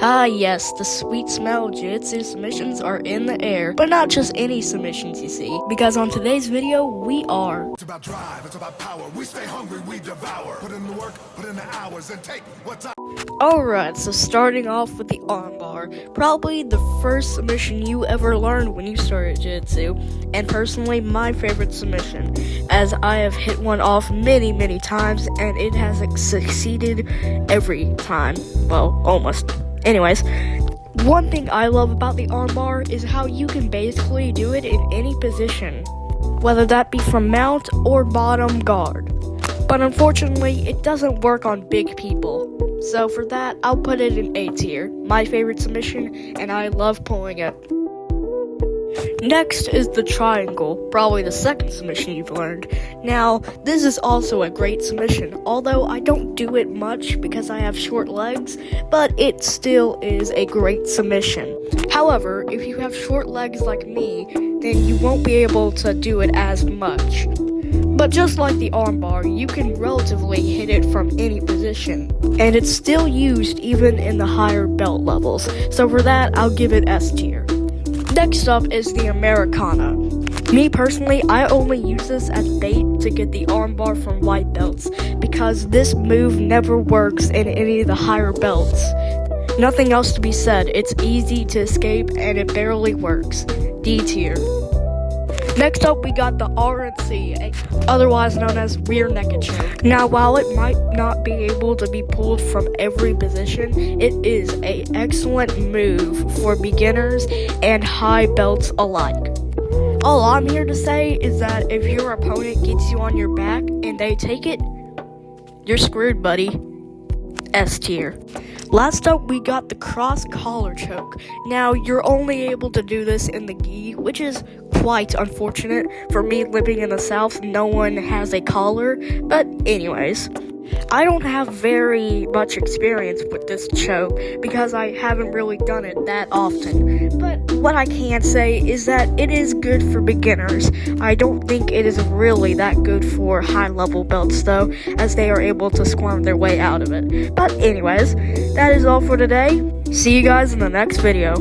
Ah yes, the sweet smell of Jitsu submissions are in the air, but not just any submissions you see, because on today's video, we are... It's about drive, it's about power, we stay hungry, we devour. Put in the work, put in the hours, and take what's up. Alright, so starting off with the armbar, probably the first submission you ever learned when you started Jitsu, and personally my favorite submission, as I have hit one off many times, and it has succeeded every time, well, almost. Anyways, one thing I love about the armbar is how you can basically do it in any position, whether that be from mount or bottom guard. But unfortunately, it doesn't work on big people. So for that, I'll put it in A tier, my favorite submission, and I love pulling it. Next is the triangle, probably the second submission you've learned. Now, this is also a great submission, although I don't do it much because I have short legs, but it still is a great submission. However, if you have short legs like me, then you won't be able to do it as much. But just like the armbar, you can relatively hit it from any position, and it's still used even in the higher belt levels, so for that, I'll give it S tier. Next up is the Americana. Me personally, I only use this as bait to get the armbar from white belts, because this move never works in any of the higher belts. Nothing else to be said, it's easy to escape and it barely works. D tier. Next up, we got the RNC, otherwise known as rear naked choke. Now, while it might not be able to be pulled from every position, it is an excellent move for beginners and high belts alike. All I'm here to say is that if your opponent gets you on your back and they take it, you're screwed, buddy. S tier. Last up, we got the cross collar choke. Now, you're only able to do this in the gi, which is quite unfortunate. For me, living in the South, no one has a collar. But anyways, I don't have very much experience with this choke because I haven't really done it that often. But what I can say is that it is good for beginners. I don't think it is really that good for high-level belts, though, as they are able to squirm their way out of it. But anyways, that is all for today. See you guys in the next video.